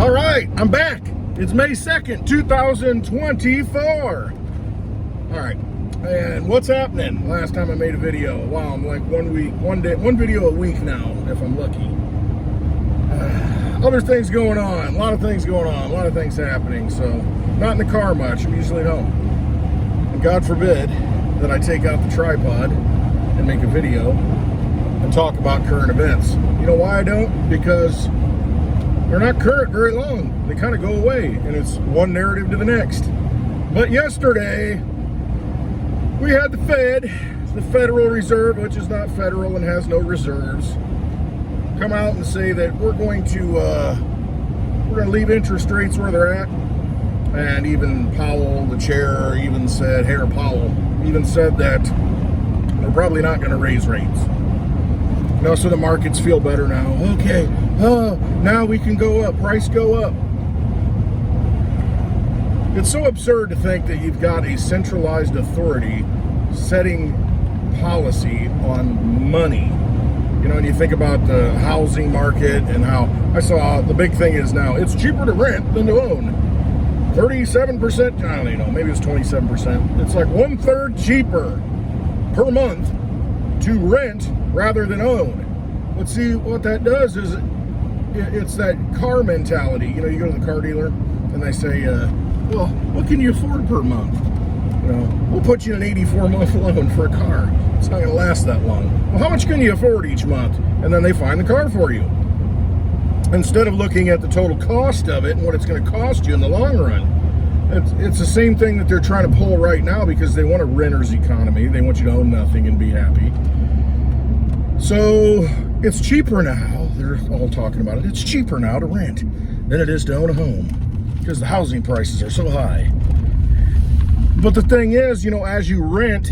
All right, I'm back. It's May 2nd, 2024. All right, and what's happening? Last time I made a video, wow, I'm like one video a week now, if I'm lucky. Other things going on, a lot of things going on, a lot of things happening, so not in the car much, I'm usually home. And God forbid that I take out the tripod and make a video and talk about current events. You know why I don't? Because they're not current very long. They kind of go away, and it's one narrative to the next. But yesterday, we had the Fed, the Federal Reserve, which is not federal and has no reserves, come out and say that we're going to leave interest rates where they're at. And even Powell, the chair, even said, Herr Powell, even said that they're probably not going to raise rates. You know, so the markets feel better now. Okay, now we can go up, price go up. It's so absurd to think that you've got a centralized authority setting policy on money. You know, and you think about the housing market and how I saw the big thing is now it's cheaper to rent than to own. 37%, I don't know, maybe it's 27%. It's like 1/3 cheaper per month to rent rather than own. But see, what that does is it's that car mentality. You know, you go to the car dealer and they say, well, what can you afford per month? You know, we'll put you in an 84-month loan for a car. It's not going to last that long. Well, how much can you afford each month? And then they find the car for you. Instead of looking at the total cost of it and what it's going to cost you in the long run. It's the same thing that they're trying to pull right now because they want a renter's economy. They want you to own nothing and be happy. So it's cheaper now. They're all talking about it. It's cheaper now to rent than it is to own a home because the housing prices are so high. But the thing is, you know, as you rent,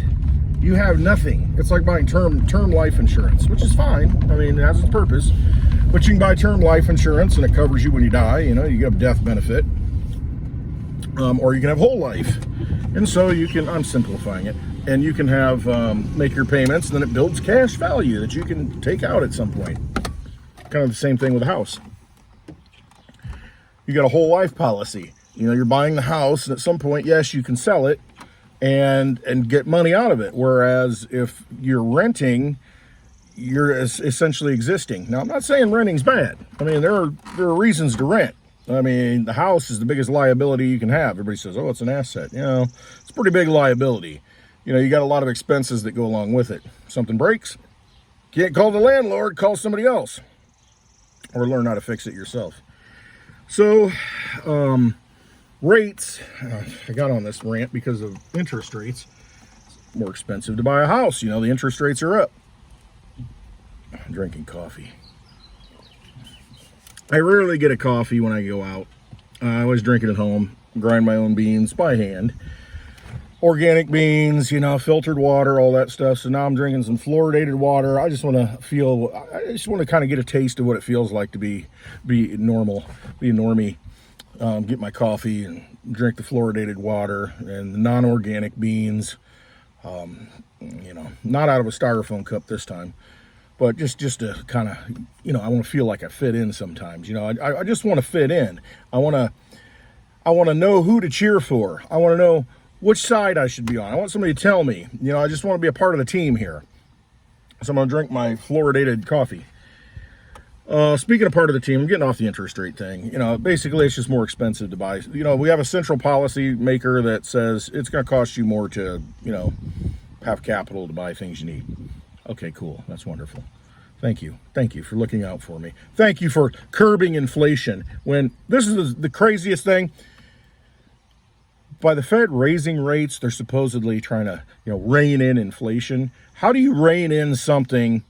you have nothing. It's like buying term life insurance, which is fine. I mean, it has its purpose. But you can buy term life insurance and it covers you when you die. You know, you get a death benefit. Or you can have whole life. And so you can, I'm simplifying it, and you can have, make your payments, and then it builds cash value that you can take out at some point. Kind of the same thing with a house. You got a whole life policy. You know, you're buying the house, and at some point, yes, you can sell it and get money out of it. Whereas if you're renting, you're essentially existing. Now, I'm not saying renting's bad. I mean, there are reasons to rent. I mean, the house is the biggest liability you can have. Everybody says, oh, it's an asset. You know, it's a pretty big liability. You know, you got a lot of expenses that go along with it. Something breaks, can't call the landlord, call somebody else. Or learn how to fix it yourself. So, rates, I got on this rant because of interest rates. It's more expensive to buy a house. You know, the interest rates are up. I'm drinking coffee. I rarely get a coffee when I go out. I always drink it at home, grind my own beans by hand. Organic beans, you know, filtered water, all that stuff. So now I'm drinking some fluoridated water. I just want to kind of get a taste of what it feels like to be normal, be a normie. Get my coffee and drink the fluoridated water and the non-organic beans. You know, not out of a styrofoam cup this time. But just to kind of, you know, I want to feel like I fit in sometimes. You know, I just want to fit in. I want to know who to cheer for. I want to know which side I should be on. I want somebody to tell me. You know, I just want to be a part of the team here. So I'm going to drink my fluoridated coffee. Speaking of part of the team, I'm getting off the interest rate thing. You know, basically it's just more expensive to buy. You know, we have a central policy maker that says it's going to cost you more to, you know, have capital to buy things you need. Okay, cool. That's wonderful. Thank you. Thank you for looking out for me. Thank you for curbing inflation. When this is the craziest thing, by the Fed raising rates, they're supposedly trying to, you know, rein in inflation. How do you rein in something?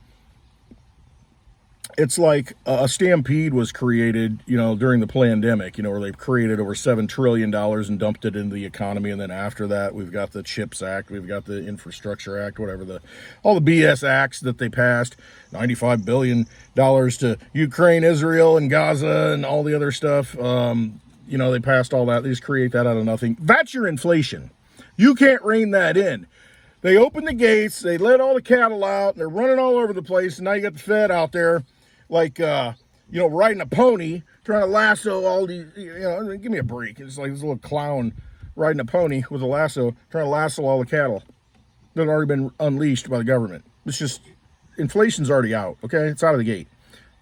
It's like a stampede was created, you know, during the pandemic, you know, where they've created over $7 trillion and dumped it into the economy. And then after that, we've got the CHIPS Act, we've got the Infrastructure Act, whatever, all the BS acts that they passed, $95 billion to Ukraine, Israel, and Gaza, and all the other stuff. You know, they passed all that. They just create that out of nothing. That's your inflation. You can't rein that in. They opened the gates, they let all the cattle out, and they're running all over the place. And now you got the Fed out there like, riding a pony, trying to lasso all these, give me a break. It's like this little clown riding a pony with a lasso, trying to lasso all the cattle that have already been unleashed by the government. It's just, inflation's already out, okay? It's out of the gate.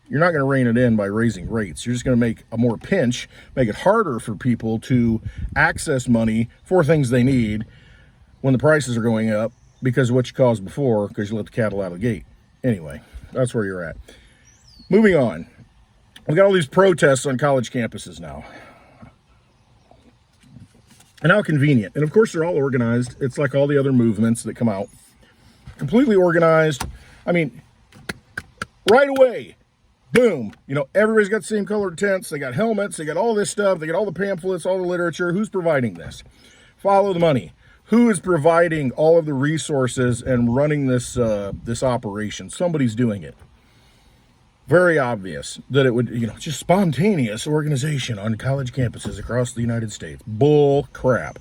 You're not going to rein it in by raising rates. You're just going to make a more pinch, make it harder for people to access money for things they need when the prices are going up because of what you caused before, because you let the cattle out of the gate. Anyway, that's where you're at. Moving on. We got all these protests on college campuses now. And how convenient. And of course, they're all organized. It's like all the other movements that come out. Completely organized. I mean, right away, boom. Everybody's got the same colored tents. They got helmets. They got all this stuff. They got all the pamphlets, all the literature. Who's providing this? Follow the money. Who is providing all of the resources and running this this operation? Somebody's doing it. Very obvious that it would, just spontaneous organization on college campuses across the United States. Bull crap.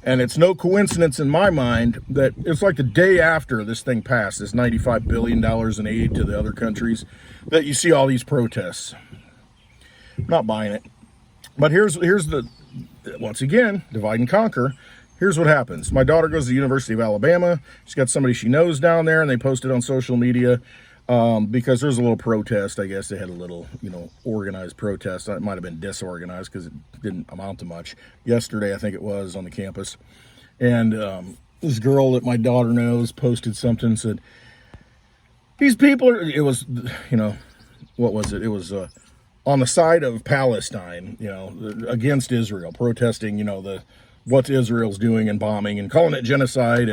And it's no coincidence in my mind that it's like the day after this thing passed, this $95 billion in aid to the other countries, that you see all these protests. I'm not buying it. But here's the, once again, divide and conquer. Here's what happens. My daughter goes to the University of Alabama. She's got somebody she knows down there, and they posted on social media. Because there's a little protest. I guess they had a little, organized protest. It might have been disorganized because it didn't amount to much. Yesterday, I think it was, on the campus. And this girl that my daughter knows posted something, said, these people are, it was, what was it? It was on the side of Palestine, against Israel, protesting, what Israel's doing and bombing and calling it genocide.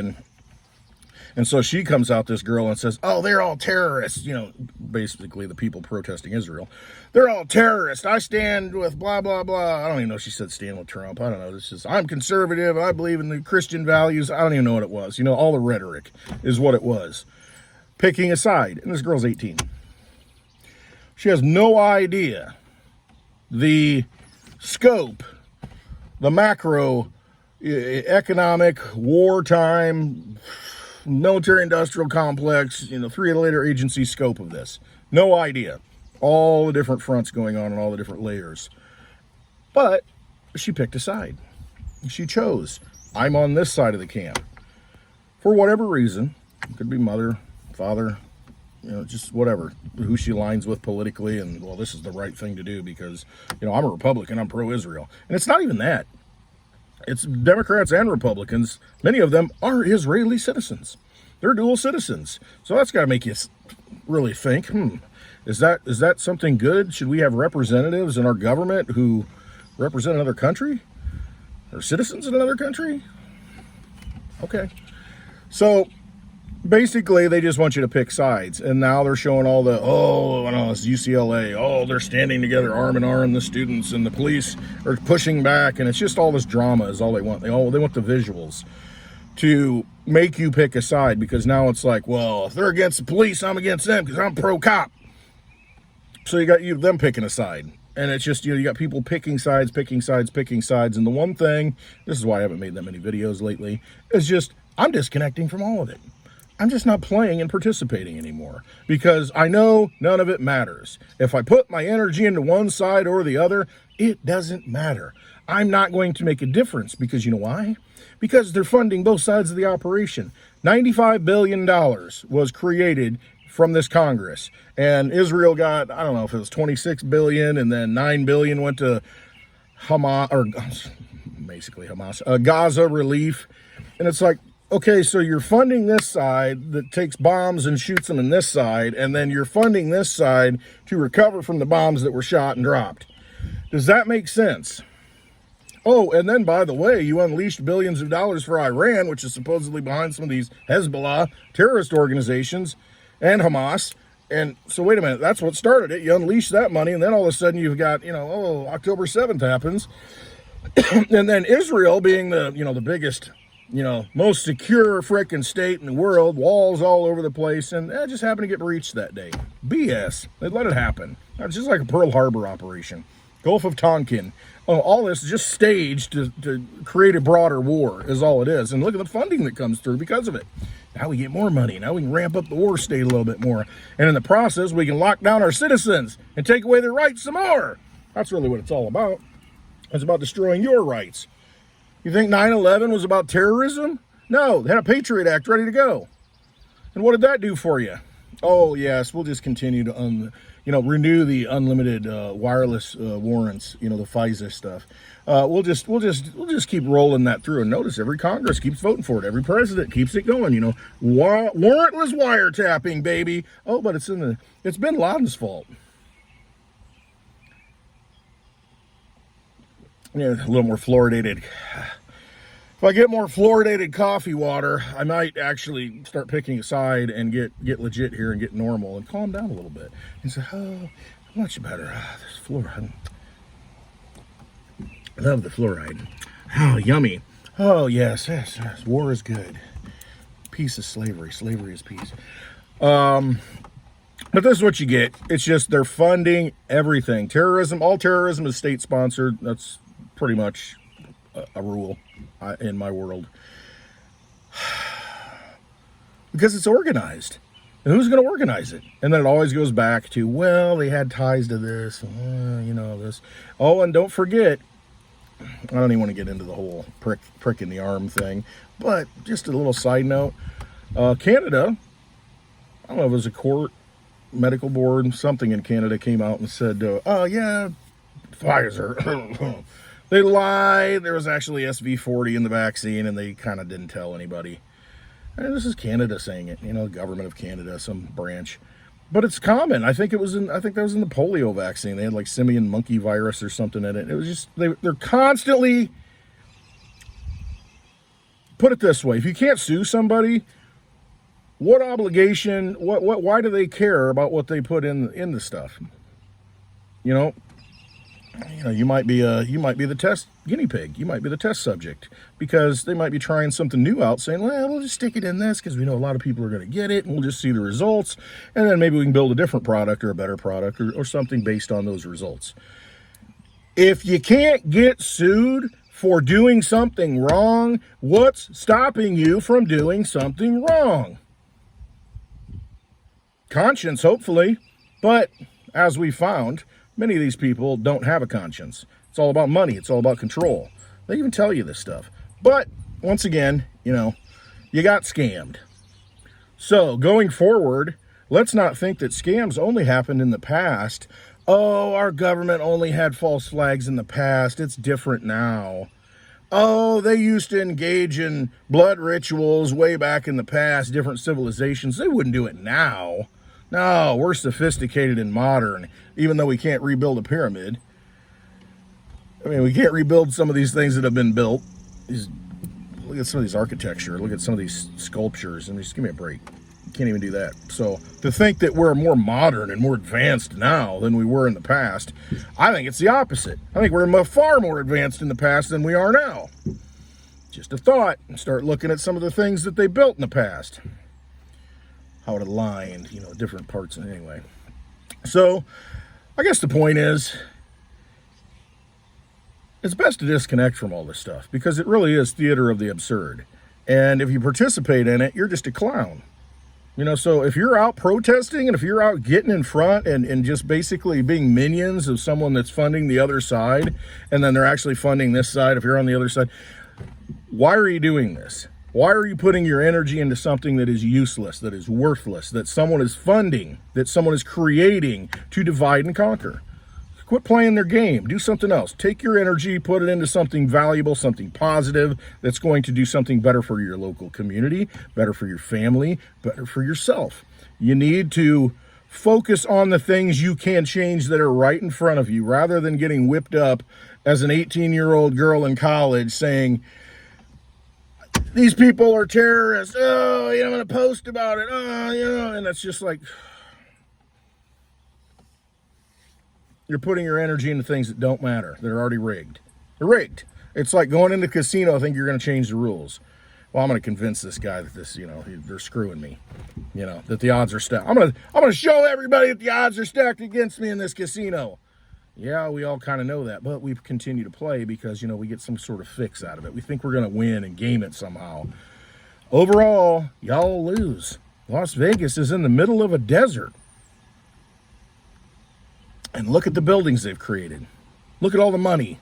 And so she comes out, this girl, and says, oh, they're all terrorists. Basically the people protesting Israel. They're all terrorists. I stand with blah, blah, blah. I don't even know if she said stand with Trump. I don't know. It's just, I'm conservative. I believe in the Christian values. I don't even know what it was. All the rhetoric is what it was. Picking a side. And this girl's 18. She has no idea the scope, the macro, economic, wartime, military-industrial complex, three-letter agency scope of this. No idea. All the different fronts going on and all the different layers. But she picked a side. She chose. I'm on this side of the camp. For whatever reason. It could be mother, father, just whatever. Who she aligns with politically. And, well, this is the right thing to do because, I'm a Republican. I'm pro-Israel. And it's not even that. It's Democrats and Republicans. Many of them are Israeli citizens. They're dual citizens. So that's got to make you really think, is that something good? Should we have representatives in our government who represent another country? Or citizens in another country? Okay. So basically, they just want you to pick sides. And now they're showing all the, it's UCLA. Oh, they're standing together arm in arm, the students and the police are pushing back. And it's just all this drama is all they want. They want the visuals to make you pick a side because now it's like, well, if they're against the police, I'm against them because I'm pro-cop. So you got them picking a side. And it's just, you got people picking sides. And the one thing, this is why I haven't made that many videos lately, is just I'm disconnecting from all of it. I'm just not playing and participating anymore because I know none of it matters. If I put my energy into one side or the other, it doesn't matter. I'm not going to make a difference because you know why? Because they're funding both sides of the operation. $95 billion was created from this Congress, and Israel got, I don't know if it was 26 billion, and then 9 billion went to Hamas, or basically Hamas, Gaza relief. And it's like, okay, so you're funding this side that takes bombs and shoots them in this side, and then you're funding this side to recover from the bombs that were shot and dropped. Does that make sense? Oh, and then, by the way, you unleashed billions of dollars for Iran, which is supposedly behind some of these Hezbollah terrorist organizations and Hamas. And so, wait a minute, that's what started it. You unleash that money, and then all of a sudden you've got, October 7th happens. And then Israel being the biggest, most secure frickin' state in the world, walls all over the place, and that just happened to get breached that day. BS. They let it happen. It's just like a Pearl Harbor operation. Gulf of Tonkin. Oh, all this is just staged to create a broader war is all it is. And look at the funding that comes through because of it. Now we get more money. Now we can ramp up the war state a little bit more. And in the process, we can lock down our citizens and take away their rights some more. That's really what it's all about. It's about destroying your rights. You think 9/11 was about terrorism? No, they had a Patriot Act ready to go. And what did that do for you? Oh, yes, we'll just continue to renew the unlimited wireless warrants, the FISA stuff. We'll just keep rolling that through. And notice every Congress keeps voting for it. Every president keeps it going. Warrantless wiretapping, baby. Oh, but it's Bin Laden's fault. Yeah, a little more fluoridated. If I get more fluoridated coffee water, I might actually start picking a side and get legit here and get normal and calm down a little bit. And say, oh, much better. This fluoride. I love the fluoride. Oh, yummy. Oh, yes. War is good. Peace is slavery. Slavery is peace. But this is what you get. It's just they're funding everything. Terrorism, all terrorism is state-sponsored. That's pretty much a rule in my world. Because it's organized. And who's going to organize it? And then it always goes back to, well, they had ties to this, this. Oh, and don't forget, I don't even want to get into the whole prick in the arm thing, but just a little side note, Canada, I don't know if it was a court, medical board, something in Canada came out and said, oh, yeah, Pfizer. They lied. There was actually SV40 in the vaccine, and they kind of didn't tell anybody. And this is Canada saying it, the government of Canada, some branch. But it's common. I think that was in the polio vaccine. They had like simian monkey virus or something in it. It was just, they're constantly, put it this way, if you can't sue somebody, what obligation, why do they care about what they put in the stuff? You might be the test guinea pig. You might be the test subject because they might be trying something new out, saying, well, we'll just stick it in this because we know a lot of people are going to get it, and we'll just see the results, and then maybe we can build a different product or a better product or something based on those results. If you can't get sued for doing something wrong, what's stopping you from doing something wrong? Conscience, hopefully, but as we found, many of these people don't have a conscience. It's all about money. It's all about control. They even tell you this stuff. But once again, you got scammed. So going forward, let's not think that scams only happened in the past. Oh, our government only had false flags in the past. It's different now. Oh, they used to engage in blood rituals way back in the past, different civilizations. They wouldn't do it now. No, we're sophisticated and modern, even though we can't rebuild a pyramid. I mean, we can't rebuild some of these things that have been built. Look at some of these architecture. Look at some of these sculptures. And just give me a break. You can't even do that. So to think that we're more modern and more advanced now than we were in the past, I think it's the opposite. I think we're far more advanced in the past than we are now. Just a thought. Start looking at some of the things that they built in the past. How it aligned, different parts. Anyway, so I guess the point is, it's best to disconnect from all this stuff because it really is theater of the absurd. And if you participate in it, you're just a clown. So if you're out protesting and if you're out getting in front and just basically being minions of someone that's funding the other side, and then they're actually funding this side, if you're on the other side, why are you doing this? Why are you putting your energy into something that is useless, that is worthless, that someone is funding, that someone is creating to divide and conquer? Quit playing their game. Do something else. Take your energy, put it into something valuable, something positive that's going to do something better for your local community, better for your family, better for yourself. You need to focus on the things you can change that are right in front of you rather than getting whipped up as an 18-year-old girl in college saying, these people are terrorists. Oh, I'm going to post about it. Oh, and that's just like, you're putting your energy into things that don't matter, that are already rigged. They're rigged. It's like going into a casino, I think you're going to change the rules. Well, I'm going to convince this guy that this, they're screwing me, that the odds are stacked. I'm going to show everybody that the odds are stacked against me in this casino. Yeah, we all kind of know that, but we continue to play because, you know, we get some sort of fix out of it. We think we're going to win and game it somehow. Overall, y'all lose. Las Vegas is in the middle of a desert. And look at the buildings they've created. Look at all the money.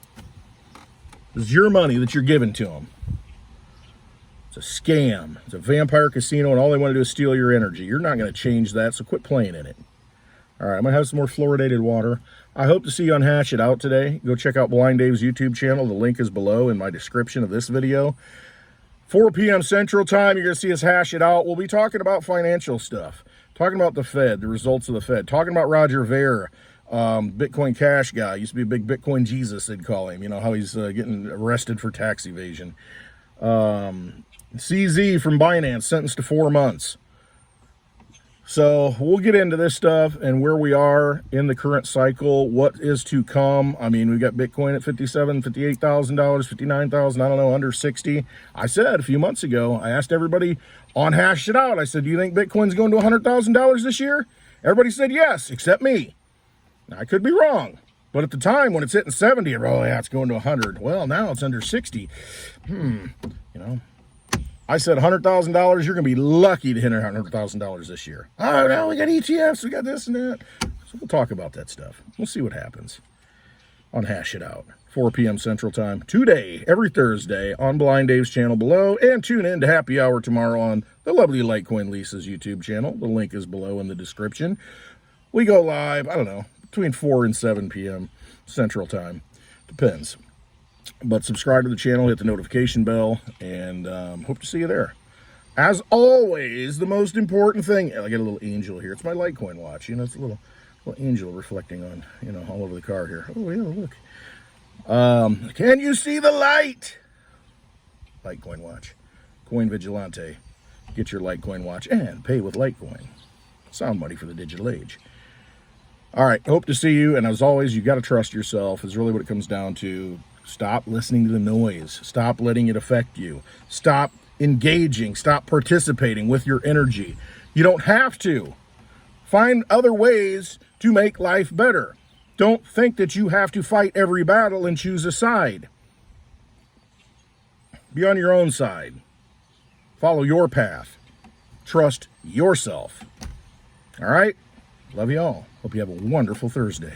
This is your money that you're giving to them. It's a scam. It's a vampire casino, and all they want to do is steal your energy. You're not going to change that, so quit playing in it. All right, I'm going to have some more fluoridated water. I hope to see you on Hash It Out today. Go check out Blind Dave's YouTube channel. The link is below in my description of this video. 4 p.m. Central Time, you're going to see us hash it out. We'll be talking about financial stuff, talking about the Fed, the results of the Fed, talking about Roger Ver, Bitcoin Cash guy. Used to be a big Bitcoin Jesus, they'd call him. You know, how he's getting arrested for tax evasion. CZ from Binance, sentenced to 4 months. So we'll get into this stuff and where we are in the current cycle, what is to come. I mean, we've got Bitcoin at $57,000, $58,000, $59,000, I don't know, under 60. I said a few months ago, I asked everybody on Hash It Out, I said, do you think Bitcoin's going to $100,000 this year? Everybody said yes, except me. Now, I could be wrong, but at the time when it's hitting 70, oh yeah, it's going to 100. Well, now it's under 60. You know. I said $100,000, you're going to be lucky to hit $100,000 this year. Oh, no, we got ETFs, we got this and that. So we'll talk about that stuff. We'll see what happens on Hash It Out. 4 p.m. Central Time today, every Thursday on Blind Dave's channel below. And tune in to Happy Hour tomorrow on the lovely Litecoin Lisa's YouTube channel. The link is below in the description. We go live, I don't know, between 4 and 7 p.m. Central Time. Depends. But subscribe to the channel, hit the notification bell, and hope to see you there. As always, the most important thing, I got a little angel here. It's my Litecoin watch. You know, it's a little angel reflecting on, you know, all over the car here. Oh, yeah, look. Can you see the light? Litecoin watch. CoinVigilante. Get your Litecoin watch and pay with Litecoin. Sound money for the digital age. All right, hope to see you. And as always, you got to trust yourself is really what it comes down to. Stop listening to the noise. Stop letting it affect you. Stop engaging. Stop participating with your energy. You don't have to. Find other ways to make life better. Don't think that you have to fight every battle and choose a side. Be on your own side. Follow your path. Trust yourself. All right? Love you all. Hope you have a wonderful Thursday.